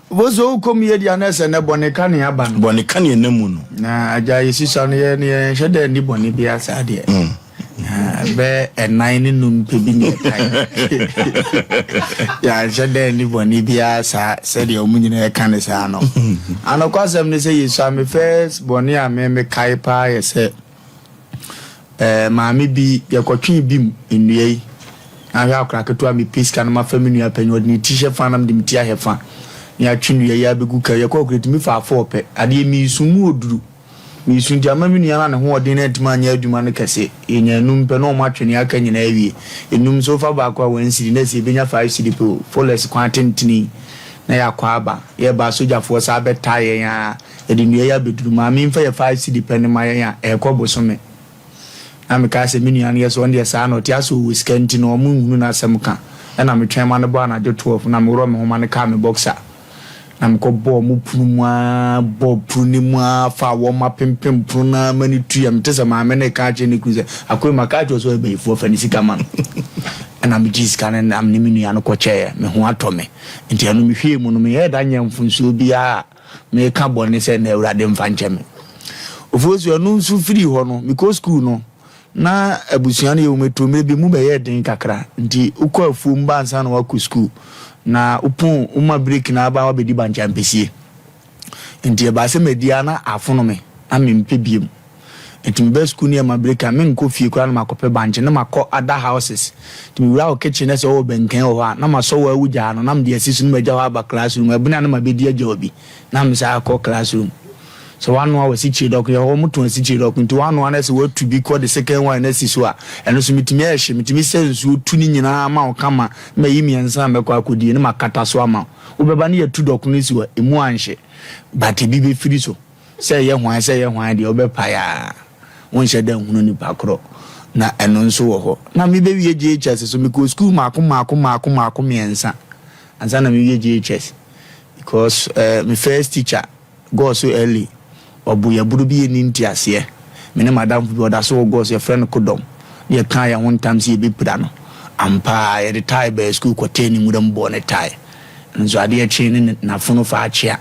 Wozo come here the anese na boneka ne aba no. Boneka ne namu no. Na aja yesisa ne ye hwede ni boni bia sa de. Be enai ni num pe bi ne kai. Ya hwede ni boni bia sa se de omunyina e kan sa no. Anokwasem ne se yesu me first boni a me kai pa ye se maami bi yakotwe bim enue ahwa akra keto ami piska na mafaminu apanyo de t-shirt fanam de mtia hefa ya twinu ya begu ka yakọ kretimi fa afope ade mi sumu oduru mi sun jama minu ya na ho ode na ntima anya adwuma ne kase enya num pe no ma twene aka nyina awie enum so fa ba kwa wansiri na se benya 5 cd po fullest quantity na ya kwa aba ye ba soja fo sa betaye ya ede nue ya beduru ma mi mfa ya 5 cd pe ne ma ya ekobosome amika se minu an yeso onde sa no ti aso wiskanti no mu hunu na asem ka na me twen ma ne bo na de 12 na me ro me homa ne ka me boxer na me ko bo mu punuma bo punima fa wo ma pempem puna mani tu ya mtesa ma me ne ka je ne kuze akoy maka jo so be fo fa ni sika man na me jis kan na me minu an ko che me ho atome nti anu me hwie mu no me ye da nyamfunso bia me ka bo ne se na awurade mfa ncheme ofosu anu nsu firi ho no me ko school no na abusuane ye umeto me bi mu be ye den kakra nti ukọ afu mba ansa na waku school na upon uma break na aba obedi bancha mpesie nti e ba se media na afono me amempe biem nti me be school ni ma break a me nko fie kura na makope banche na makọ other houses nti me wura o kitchen na se o benken o ha na maso wa awuja no na me de asisu no magya wa ba classroom abuna na mabedi agya obi na me sa akọ classroom. So one was a city doc, your home to a city doc, into one as word to be called the second one as is what, and also meet me says you tuning in our mouth, come, may me and some could in my cataswama. Ubabani 2 documents were in one share, but a baby free so. Say, young one, say, young one, the obepire. One shed them who pacro. Na and so. Now, maybe we JHS, so because school Marco, me and son. And son of me JHS. Because my first teacher go so early. Obuya burubi ni ntiase me ne madam bi oda so go so friend kodom ye kan ya one time see bi pda no ampa ye the tie by school ko teni mu dem bo ne tie nzo ade ya chi ni na fono fa achia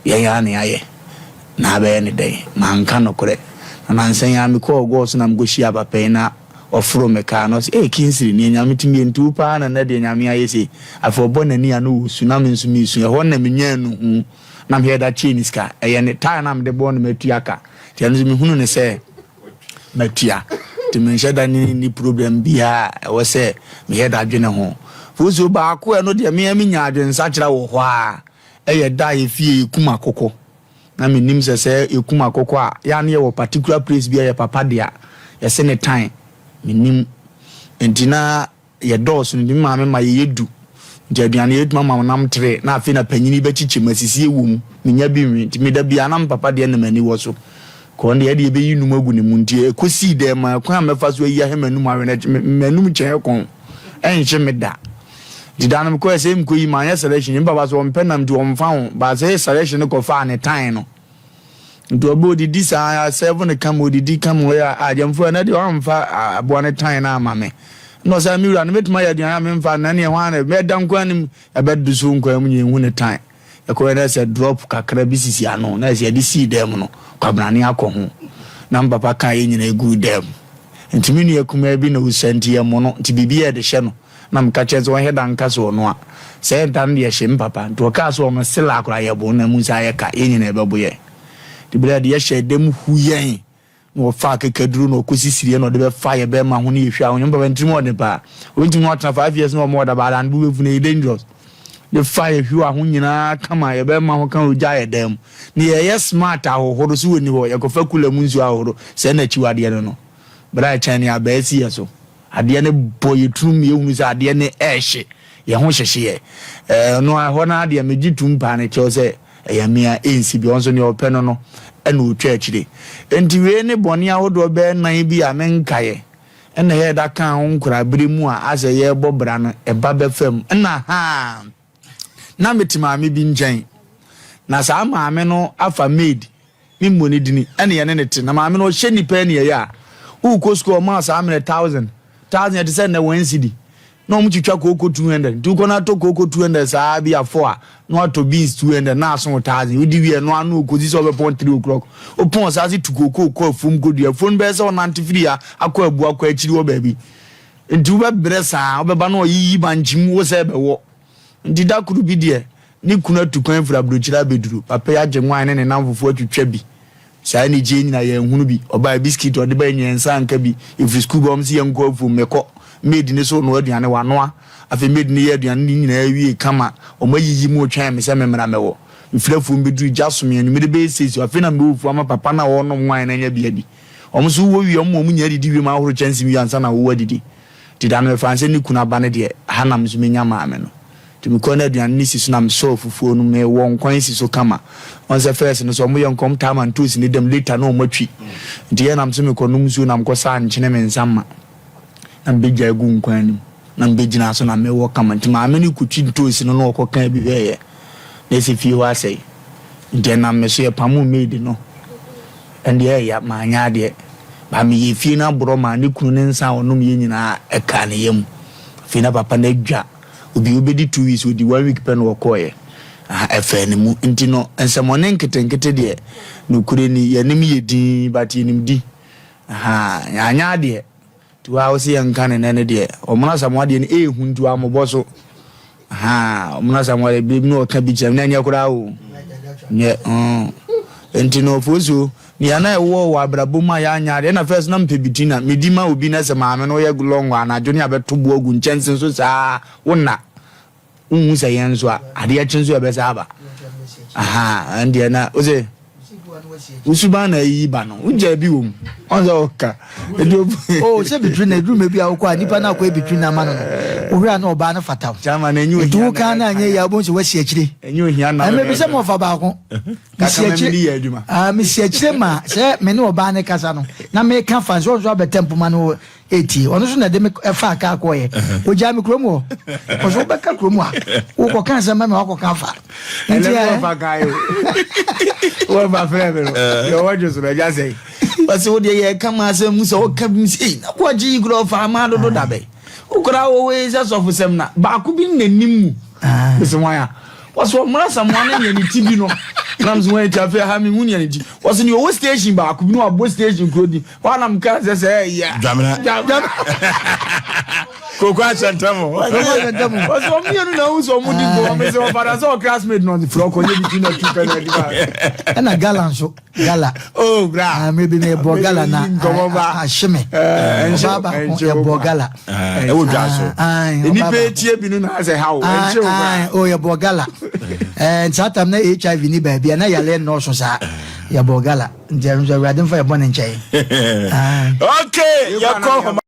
ye ya ne aye na be ne dey man kan no kore na nsan ya mi ko go so na mgo shi abapa na ofro me ka no e kinsiri ni nyame timi ntu pa na de nyame aye se afo bo na ni ya no su na me nsu mi su ye ho na me nyan no na me da chiniska eye tie na me de bo no matuaka ti anu me hunu ne se matua ti me nheda ni problem bia wo se me he da dwene ho fuzu ba ko e no de me nya adwen sa kira wo ho a eye da ye fie ekuma kokko na me nim se ekuma kokko a ya na ye wo particular place bia ye papa dia ye se ne time me nim entina ye dos ni ma me ma ye yedu nti aduane yetuma ma nam tre na afi na panyini be chichi masisi ewum menya bi mi nti me da bia na papa de na mani wo so ko ne ye de be yinum agu ne mu nti ekosi de ma kwa mefa so yi ahemanum awe na manum chen kon enhye me da didanum ko ese mko yi ma ya selection baba so mpenam di omfa ho ba se selection ko fa ne time no nti obo di disa 7 kam odidi kam wo ya ajamfo na de omfa abo ne time na amame no sa mi ura no metuma ya dian me mfa na ne ho ana be dan kwanim ya be dusu nkwa mu nyen hu ne time e ko na se drop kakra bisisi ano na se de see dem no kwabrane akọ na papa kan ye nyina egu dem ntimi nu yakuma bi na usanti ya mo no nti bibia de hye no na mka chezo wo heda nka so no a se ntan de hye papa nto ka so mo sela akora ye bo na mu sa ye ka ye nyina e bebo ye de bla de hye dem huyen no fa ke kaduru no kosisire no de be fa ye be ma ho ne ye hwa onye papa ntimi ode pa onti mo atra 5 years no mo da ba dan bu be fu ne dangerous the fire hwa ho nyina kama ye be ma ho kan oja ye dem ne ye smart ahohoro so woni ho ye ko fa kula mu nsu ahohoro se na chiwade no bra chani abasi ye so ade ne boy trum ye hunu se ade ne ehye ye ho hyehye no ho na ade me gitum pa ne che se ye mia ensi bi onso ne openo no ena o twachire enti we ne bone ahodo be nan bi a menkaye ena ye da kan ho nkura bere mu a ase ye bobra no e ba be fam ena ha na metima me bi njan na sa maame no afa maid mi moni dini ene ye ne te na maame no hye nipa ne ye a u ko school ma sa amene 1000 1000 ye say na 1 cedi no mu twitwa koko 200 nti ko na to koko 200 saa bi afo a no ato beans 200 na aso 1000 odi wie no anu ko si so be pon 3 o'clock opon saa si to koko ko afum ko dua fon be se on antifiri a akọ abu akọ akiri wo ba bi nti wo be bre saa wo be ba no yi banchim wo se be wo nti da kuru bi de ni kuna tukwan fura brochira beduru papa ya je nwan ne namfofo atwitwa bi saa ni je nyina ye hunu bi oba biscuit ode ba nyensa anka bi if school bom si yanko afu meko made ni so no aduane wanoa afi made ni ye aduane ni nyina awie kama omayiyi mu otwan me se memra mewo mfirafu mbeduru jasome anu me de be sesi afi na mewu ama papa na wo no nwan na nya bia bi omso wo wi omo nya didi wi ma ahoro chance wi ansa na wo adidi ti da no fanse ni kuna ba ne de hanam so menya maame no to me corner aduane ni siso na mso fufuo no me won kwan siso kama on se first no so mo yon kom time and tools ni dem later no matwi ndi ya na mso me konum su na mko sa nchene me nsama na mbeja egu nkwan ni na mbejina so na me wo kama nti ma me ni kutwi tools no no okokan bi heye na se fi ho asai ndi na me so ye pamu made no ndi ya ma anya de ba me ye fi na bro ma ni kunu ne nsa onum ye nyina eka ne yem fi na papa na dwa obi di 2 weeks odi 1 week pen wokoye efene mu ntino ensemone nkete de no kure ni yanim yedin bati nim di anya de to a wo se yanka ne de omuna samwa de ni ehuntu amoboso omuna samwa de bi no ka bi jam na nya kura o nye ntino fozo ni ana ewo wa abrabo ma ya anya de na first na mpe bitina medima obi na se maame no ye glong wa na joni abeto bo ogu nchensen so saa wona unhu se yenzo a ade ya chenso ya besa aba ande na oze usuba na yi ba no uja bi wom onzo oka se between na room bi a okwa nipa na akwa between na ma no ohura na oba na fataw chama na enyu du ka na anye ya bo se wasi akire enyu hia na me bi se mo fa ba ko kaka me di aduma me si akire ma se me ne oba na kasa no na me ka fa so abetempo ma no eti ono so na de me fa aka akoye o ja me kromo o so be ka kromo a wo ko kan se ma me wo ko kan fa nti e fa ka yo wo ba frebe no yo wajo so ja sei pasi wo de ye kama se mu so o ka bi sei na ko ji gro fa ma do dabe o kra wo we se so fusem na ba ku bi nanim mu se wanya waso mra samwana nya ni tibi no nam so we tafe ha mi hunya ni ti waso ni o station ba ku bi no abo station krodi wana mka se ya jamina koko achantamo waso mi no na uso mu di go me se fara so classmate no the floor ko ye bi na tuka na di ba na gala so gala oh bra maybe me bo gala na shime baba e bo gala e wo dwa so ni pe tie bi no na say how enche bra oh ye bo gala chatam na HIV ni ba bia na yale no so sa ye bo gala nje radin fa ye bon nche okay yakọ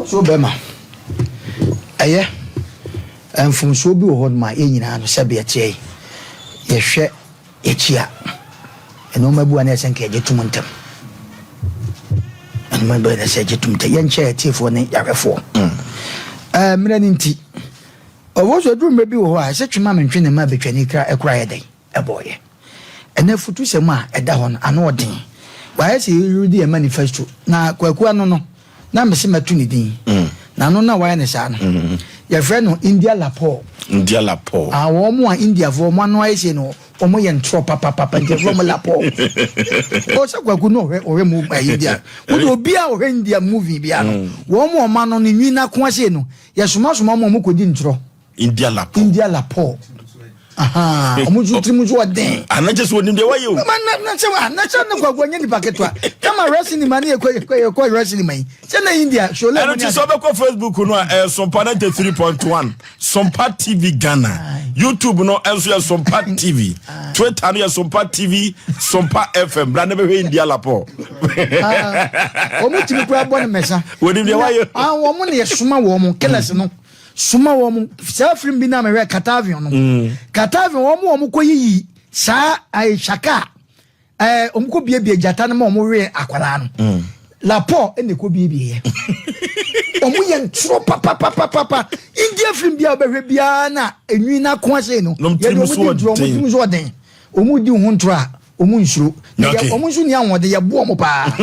so bema aye enfumso bi wo hod ma enyina no se be tie ye hwe echia eno mabu ana senke je tumuntam eno mabu ana se je tumta ye nche tiefo ne yarefo mra ninti owo so drum bi wo ho a se twema mentwe ne ma betwani kra ekura ye den eboye ena futu se ma eda ho ano odin wa ye se yudi e manifesto na kwaku ano no na me se matu ni din na no na wa ne sa no ye friend no India Lapo wo mo a India fo mo no aye se no o mo ye ntro papa nje fo mo Lapo o se kwaku no o mo ba India wo do bia o India movie bia no wo mo ma no ni nwina ko ase no ye soma mo ko di ntro India Lapo omo jutri zo den anaje so nim de wayo na se wa na se na kwagwa nya ni paketwa kama wrestling man e ko wrestling man se na India show le and it so be ko Facebook no SOMPA 93.1 SOMPA TV Ghana YouTube no enso SOMPA TV Twitter no SOMPA TV SOMPA FM brand be India Lapo omo timi kwa bo na mesa wonim de wayo wo mo ne suma wo mo keles no suma wo mo sa film bi na me we Katavion no Katavion wo mo koyi sa ai shaka omko biebie jata no mo we akwara no Lapo ene ko biebie omo ye ntro papa India film bia obehwe bia na enwi na ko ase no ye do mo di den omo di ho ntro a omunsuro omunsu ni awon de ye bo mo pa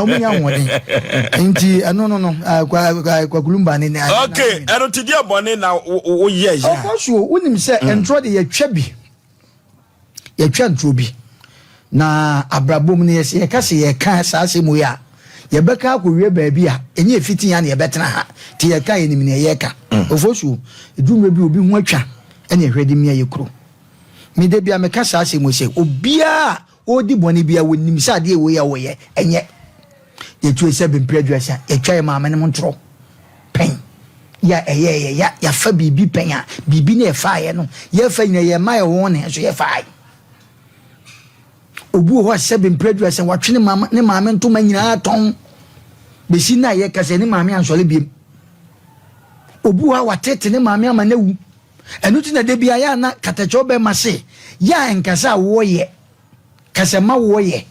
omun ya won de nti no kwa kulumba ni okay ero ti dia bone na wo ye ya of course unim se entro de ye twa bi ye twa ntro bi na abrabom ne ye ka se ye ka saase mu ya ye beka akwowie ba bi a enye efiti ya na ye betena ha ti ye ka enim ne ye ka of course edumre bi obi ho atwa ene hwede mi ye kuro mi de bia me ka saase mu se obia odi boni bia wonim sade we ya wo ye enye ye tu ese bempredwasa ye twa ye maame ne mo ntro pen ya ya fa bibi pen a bibi na fa ye no ye fa nyina ye ma ye won ne so ye fa obu ho se bempredwasa watwe ne maame nto ma nyina ton besi na ye kase ne maame ansole biem obu ha watete ne maame ama na wu enu ti na de bia ya na katacho be mase ya enkasa wo ye kase ma wo ye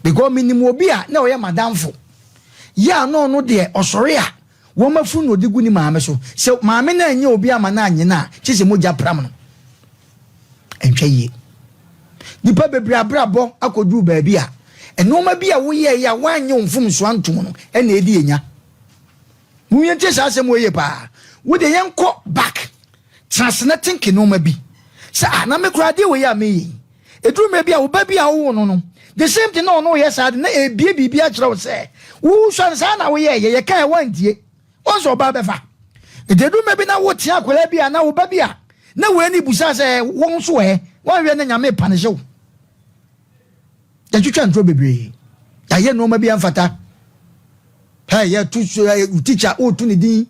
because minimum obi a na o ye madamfo ya no de osore a wo mafu no digu ni maame so se maame na anya obi ama na anye na chise moja pram no entwa ye nipa bebre abrabo akodu ba bia eno ma bia wo ye ya wanye mfum so antum no e na edi enya mu ye tese asem wo ye pa wo de yenko back translating kinoma bi sa na me kura de wo ya me eduru me bia wo ba bia wo no the same thing no yes ad na ebie bibia kire wo se wo hwan sa na wo ye kai wandie onso ba befa eduru me bi na wo tia akola bia na wo ba bia na wo ani busa se won so he won we na nyame panishe wo ya twetwa ntro bebre ya ye no ma bia mfata hey ya tu teacher o tu ni din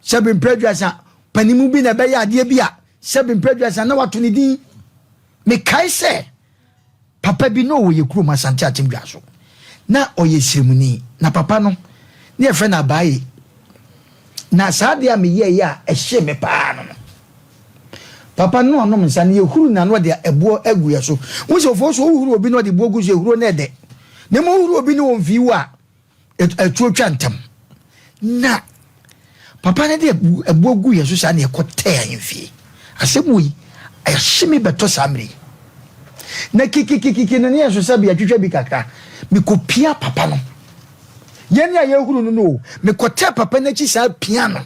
seven prejudice panimu bi na be ya ade bia seven prejudice na watu ni din me kai se papa bi no wo ye kuro masante atimdwa so na oye siremuni na papa no ne efe na bae na saade a me ye ya ehye me pa no papa no ono msa ne ehuru na no de ebo agu ye so wo se ofo so uhuru obi no de bo gu so ehuru na ede ne mo uhuru obi no won fi wa etuotwa ntam na papa ne de ebo gu ye so sa na ekote anfi asemu yi ayashimi beto samri na kiki na ne so sabi atwetwa bi kakra me kopia papa no yeni aye huru no me kote papa na chi sa piano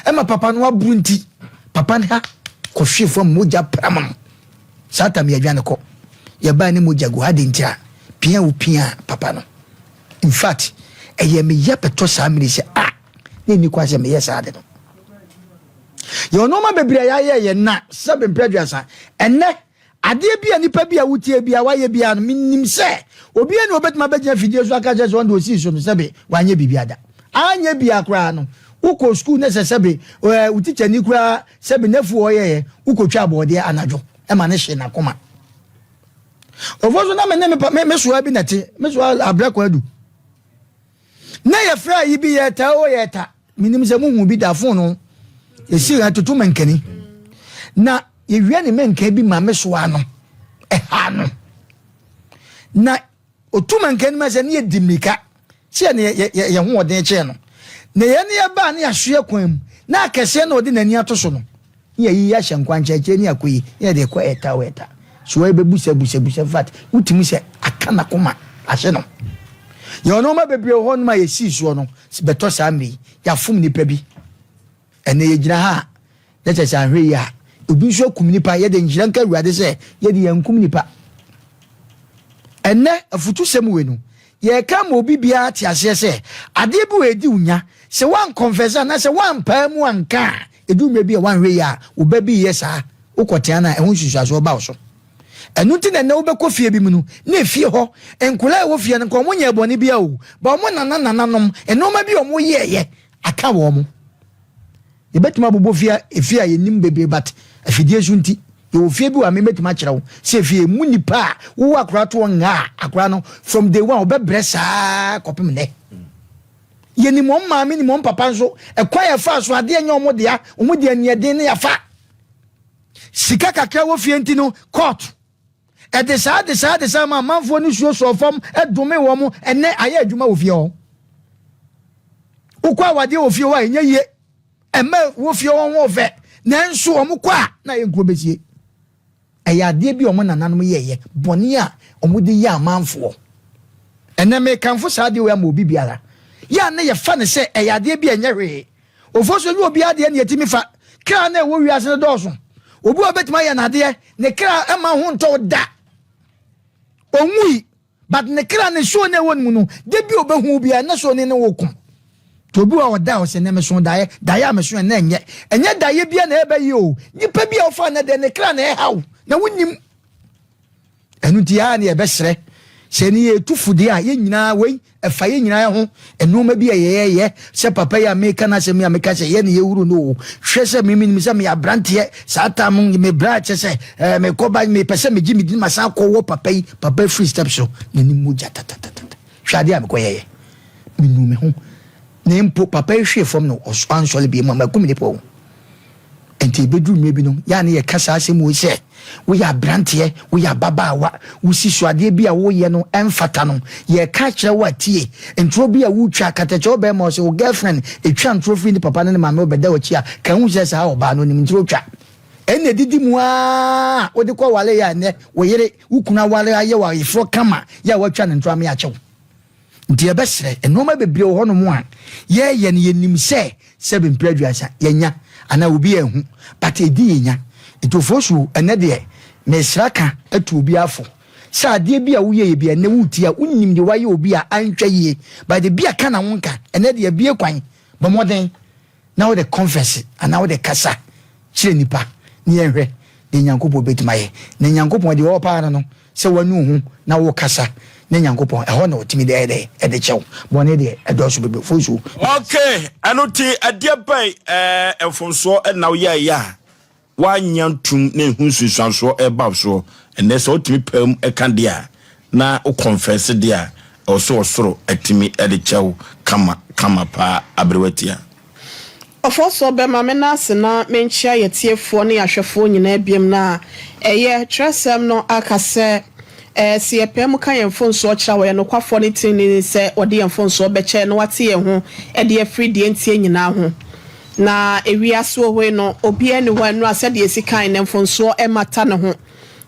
ema papa no abrunti papa na ko hwefo moja pram sata me adwane ko ye ba ni moja go hade ntia pia wo pia papa no in fact eye me ye beto samri se ne ni kwa se me ye sa de no yo no ma bebria ye na sabe prejudice enne ade bia nipa bia wutie bia waye bia no minim se obi ene obetima begina fidie so aka je so ndo osi so no sebe wanye bibia da anye bia kra no uko school ne sebe teacher ni kra sebe nefu oye uko twa abode anajo e ma ne hye na koma ofoso na me so abi nate me so abra kwa adu na ye fra yi bi ye ta o ye ta minim se mu hu bi da fon no esi ha tutu menkani na ye wi ani menkan bi ma me so ano ha no na otu menkani ma se ne ye dimika se ne ye ho oden che no na ye ne ye ba ne ya hwe kwan na akese na odi nani ato so no ye yi ya hyenkwan che ni akoyi ye de ko eta weta so we bebusa fat utimi se akana koma ahye no ye ono ma bebre ho no ma ye si so no beto samri ya fum ni pa bi ene ye gina ha ya che sa hwe ya obi so kum nipa ye de ngira nka ruade se ye de yankum nipa enne afutu sem we no ye ka mo bibia ti ase se ade bi we di unya se wan confess na se wan pa mu anka edu me bi wan hwe ya wo ba bi ye sa ukote na ehun hwehwa so ba wo so enu ti na wo be ko fie bi mu no na fie ho enkula wo fie no ko mo nya boni bia o ba mo nananom eno ma bi o mo ye aka wo mo ye betima bobo fie ye nim bebe but afidie sunti ye wo fie bi wa me betima kyerɛw se fie mu nipa wo akora to nga akora no from day one obebresa kopem ne ye ni mom maame ni mom papa nso ekwa ye fa so ade anya omo de anieden ne ya fa sika kakra wo fie nti no court e de sa ma manfo ni suo so fam edome wo mo ene aye adwuma wo fie ho ukwa wade wo fie wa enye ye ema wo fie wo ho ve nanso omo kwa na ye nkro besie ɛyɛ adeɛ bi ɔmo nananom yɛyɛ bɔne a ɔmo de yɛ amanfoɔ ɛnɛ me kanfo saa adeɛ wɔ ama obi biara yɛ ne yɛfa ne sɛ ɛyɛ adeɛ bi ɛnyɛ hwee ofo so ne obi adeɛ ne yɛtimi fa kra na ɛwɔ wiase no dɔɔso obi a obɛtumi ayɛ nadeɛ ne kra ɛma ho ntɔ da ɔnwui but ne kra ne so ne ɛwɔ no mu no de bi obɛhu bia ne so ne ne wɔkum to obi a ɔda ɔsɛ ne meso daeɛ a meso na ɛnyɛ daeɛ bia na ɛbɛyi o nipa bia ɔfa na de ne kra na ɛhaw na wonim ɛno nti a ne ɛbɛsrɛ sɛ ne yɛtu fudeɛ a yɛnyinaa wei ɛfa yɛnyinaa ho ɛnoma bi a yɛyɛ sɛ papa yɛ meka na sɛ me a meka sɛ yɛ ne yɛwuru no o hwɛ sɛ memenim sɛ meyɛ abranteɛ saa tam mebra kyɛ sɛ mekɔba mepɛ sɛ megye medi masan kɔwɔ papa free step so nanim mu gya tatatata hwɛ adeɛ a mekɔyɛyɛ menu me ho na mpo papa hwɛ fam no ansɔle bi ma makum nipa wo enti bedru mmɛ bi no ya ne yɛ kasa asɛm wo sɛ woyɛ abranteɛ woyɛ ababaawa wosi so adeɛ bi a woyɛ no ɛmfata no yɛka kyerɛ wo atie ntoro bi a wotwa katakyɛ wobɛma wo sɛ wo girlfriend ɛtwa ntoro firi ne papa no ne maame wobɛda wakyi a ka hu sɛ saa ɔbaa no nim ntoro twa ɛnna didi mu a wode kɔ wale yɛ ɛnɛ wo yere wo kunu awale ayɛ wɔ ayeforɔ kama yɛ a watwa ne ntoro ame akyɛw nti ɛbɛsrɛ ɛnoma bebree wɔ hɔ no mu a yɛyɛ no yɛnim sɛ bɛmpira aduasa yɛnya anaa obi ɛhu but ɛdi yɛnya ɛtofo so ɛnɛ deɛ mesra ka atu obi afo sɛ adeɛ bi a woyɛ yɛ bi ɛnɛ wotie a wonim de wayɛ obi a antwa yie but de bi a ka na wo nka ɛnɛ deɛ bie kwan bɔ mmɔden na wode confess anaa wode kasa kyerɛ nipa ne yɛnhwɛ de nyankopɔn bɛtumi ayɛ na nyankopɔn deɛ wɔwɔ paa no sɛ wanu ho na wo kasa ne nyankopɔn ɛhɔ na ɔtumi de ɛde kyɛw bɔne deɛ ɛdɔɔso bebe fo so okay ɛno ti adeɛ bɛn ɛmfomsoɔ ɛna woyɛɛyɛ a woanya ntom ne ɛhu nsusuansoɔ ɛba soɔ ɛnɛ sɛ wotumi pam ɛka deɛ a na wo confess deɛ a ɔso ɔsoro atumi ɛde kyɛw kama paa aberewatia ɔfɔso bɛma me na ase na menkyia yɛtiefoɔ ne ahwɛfoɔ nyinaa biam na ɛyɛ trɛsɛm no aka sɛ si epem kan yɛn phone so kyerɛ wɔ no kwafo ne tin ne sɛ ɔde yɛn phone so bɛkyɛ no wate yɛn ho ɛde afiri die ntie nyinaa ho na ewiase wɔ no obi ani hɔ no asɛ de esikan ne phone so ɛmata ne ho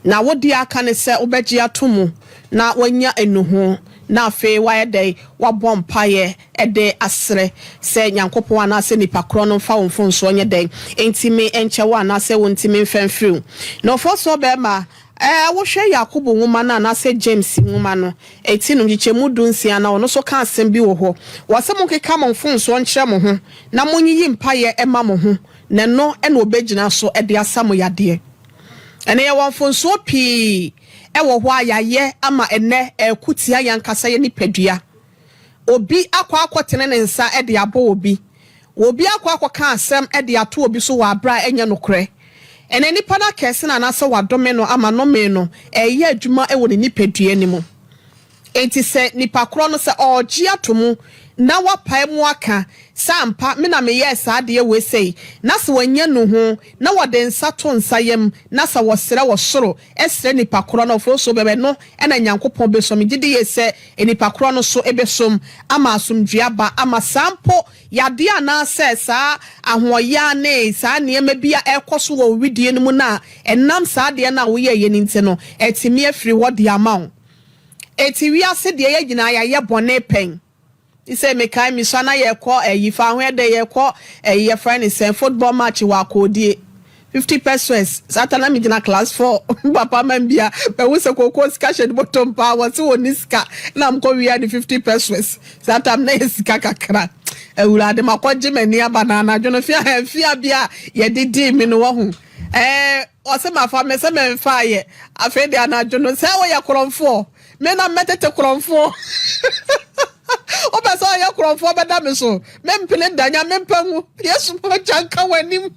na wodi aka ne sɛ wobɛgye atomu na wanya enuho na afe wayɛ dɛ wabɔ mpaeɛ ɛde asrɛ sɛ nyankopɔn anaasɛ nipa korɔ no mfa wo phone so nyɛ dɛ ntimi ɛnkyɛ wo anaasɛ wo ntimi mfɛmfiriw na ɔfɔ so bɛma wohwɛ Yakobo nwoma na sɛ James nwoma no eti no gichemu dunsia na ono so ka asɛm bi wɔ hɔ wɔsɛ mo keka mo mfon so nkyerɛ mo ho na monyiyi mpaye ɛma mo ho na no ɛna obegyina so ɛde asamo yade ɛne yɛ wɔn mfon so pii ɛwɔ hɔ ayayɛ ama ɛnɛ ɛkutia yankasa yɛ nipadua obi akɔtene ne nsa ɛde abɔ obi akɔka asɛm ɛde ato obi so wɔ abra ɛnyɛ nokorɛ ene nipa na kese na na se wadome no ama no me no eye adwuma e wo ne nipadua ni mu enti se nipa kro no se ogye atomu na wapae mu aka sampa me na me yes ade we sei na se wanya no ho na wode nsa to nsayem na se wosere wo soro esere nipa kro no fo so bebe no e na nyankopon be so me gide ye se nipa kro no so ebe som ama asomdua ama sampo yade ana se sa ahoya ne sa ne ma bia ekoso wo widie no mu na enam sa de na wo ye ye nti no etimi afiri wo de amawo eti wi ase de ye gina ya ye bone pen ise me kai mi so na ye kɔ yifa ho de ye kɔ ye friend is football match wa kodie 50 pesos satana mi gina class 4 papa man bia be wo se kokɔ sika hye de bottom pa wo se woni sika na mkɔ wi ade 50 pesos satam na sika kakra ewurade makɔgye mani aba na adwono fia bia ye didi mi no wo ho ɔse ma fa me se me fa ye afɛ de anadwono se wo ye krɔmfo me na metete krɔmfo Oba ya krɔmfo bɛda me so mempele danya mempangu yesu mo chanka wanim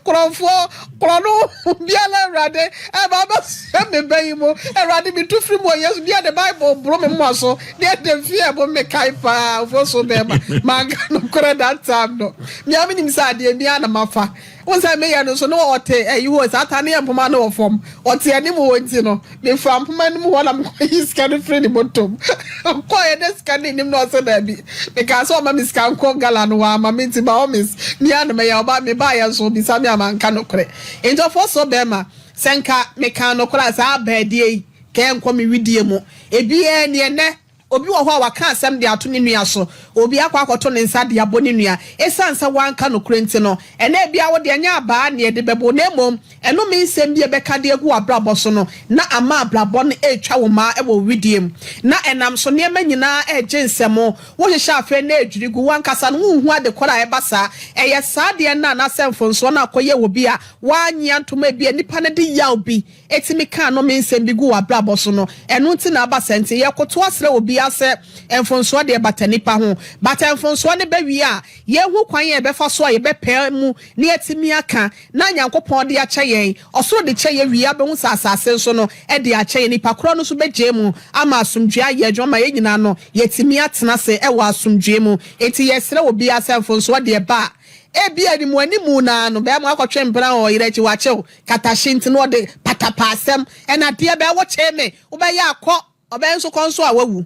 krɔmfo krono biala rade baba se me bayimo rade mi tu free mo yesu dia the bible bro me mo so dia de fear bo me kai pa fo so be ma no kora that time no mi am nim sa de mi ana mafa won say me ya no so no ote you was atane empoma no form ote ani mo wonti no me from poma no mo na mo is can free the bottom ko e des can nim no so da bi because o ma mi scan ko gala no wa ma minti ba o mis mi ana me ya oba me ba ya so bi sa mi amanka no kore into for so be ma senka meka no kola sa abadie ke enko me widie mu ebi ne ne obi wo ho a waka asem de ato ne nua so obi akwa akoto ne nsa de abo ne nua esansa wanka no krenti no ena bia wo de anya aba ne de bebo na emom eno me nsem bia beka de agu abrabo so no na ama abrabo no etwa wo ma e wo widiem na enam so ne manyina eje nsemo wo hye afa na edwirigu wankasa no hu ade kora e basa eye sa de na na semfonso na akoye wo bia wanya ntoma bia nipa ne de yaw bi etimi ka no me nsem bi gu abrabo so no eno nti na abasa nti ye koto asre obi ase enfonso de batanipa ho bata enfonso ne bawi a ye hu kwan ye befa so ye bepa mu ne etimi aka na nyankopon de acha yen osoro de che ye wi abehu sasase so no e de acha yen nipa kro no so beje mu ama asumdwe aye adwoma ye nyina no yetimi atena se e wa asumdwe mu enti ye sere obi ase enfonso de ba ebi animu animu na no be ma akotwe mpra o yirechi wachew katashinti no de patapasem ena de be wo cheme wo be ya akọ obe nso konso awawu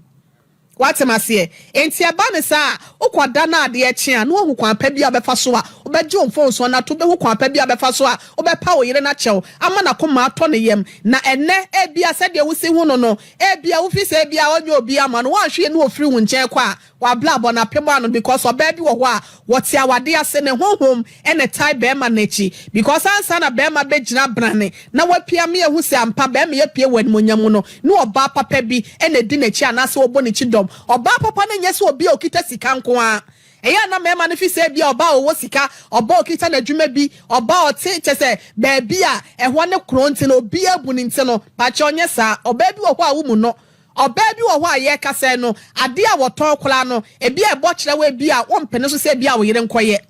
watemase enti eba ne sa ukwada na ade echi a no hu kwan pa bia befa so a obeje omfon so na to be hu kwan pa bia befa so a obepa wo yire na chew ama na koma ato ne yem na enne ebia se de wusi hu no no ebia wo fi se ebia onye obi ama no wa hwe ne ofiri hu nchen kwa wa blabo na pemo ano because oba bi wo ho a wote awade ase ne honhom ene tai be ma na chi because ansa na be ma be gina brane na wapia me ehu se ampa be me yapie wani monyam no ne oba papa bi ene di na chi anase obo ne chi dom oba papa na nyese obi okita sika nko a eya na mema no fi se bia oba owo sika oba okita na dwuma bi oba ote chese ba bia ehwo ne kronti na obi abu ni nti no ba che onye sa oba bi wo ho a wo mu no oba bi wo ho a ye kase no ade a woton kola no ebi e bo kire we bi a wo mpene so se bia wo yire nkoye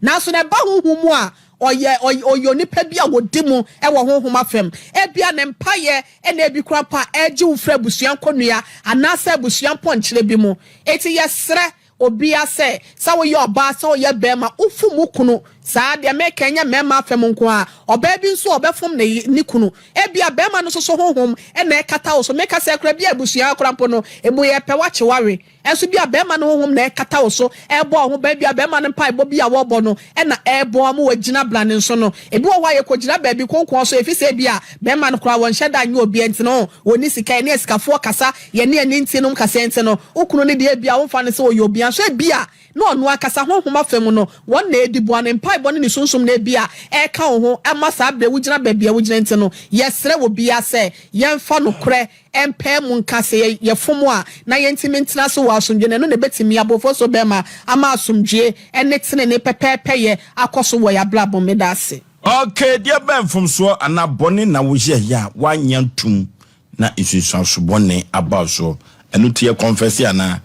na so ne ba huhumu a oyo nipa bi a wodimu e wo honhom afem e bia ne mpaye e na ebi kura pa eji ufra busuan konua anasa busuan ponchire bi mu eti yesre obi ase sa wo ye oba sa wo ye bema ufu mu kunu saa de me kenya mema afem nko a oba bi nso obefom ne kunu e bia bema no so honhom e na ekata wo so meka se kura bia busuan kura mpo no emu ye pe wache ware enso bia bema no honhom na ekata wo so e bo ho ba bia bema no mpa bo bia wo bo no e na e bo mu wagina blane nso no ebi wo wa ye kogina ba bi konkon so efi se bia bema no kura won hyeda anyo obi enti no woni sika ne sikafo kasa ye ne ani enti no kasa enti no ukunu ne de bia wo fa ne se oyo obi an so bia no onu akasa honhom afem no won na edibo an mpa bo ne sunsun na bia e ka ho ama sa bre wugina ba bia wugina enti no yesre wo bia se yemfa no kure empe mu nkase ye fomo a na yentimi ntina so wa asumdwe no ne betimi abofo so bema ama asumdwe ene tene ne pepepe ye akoso wo ya blabo medase okay dia ben fom so ana bone na wo ye ya wanyantum na isusu so bone aba so enu tie confess ana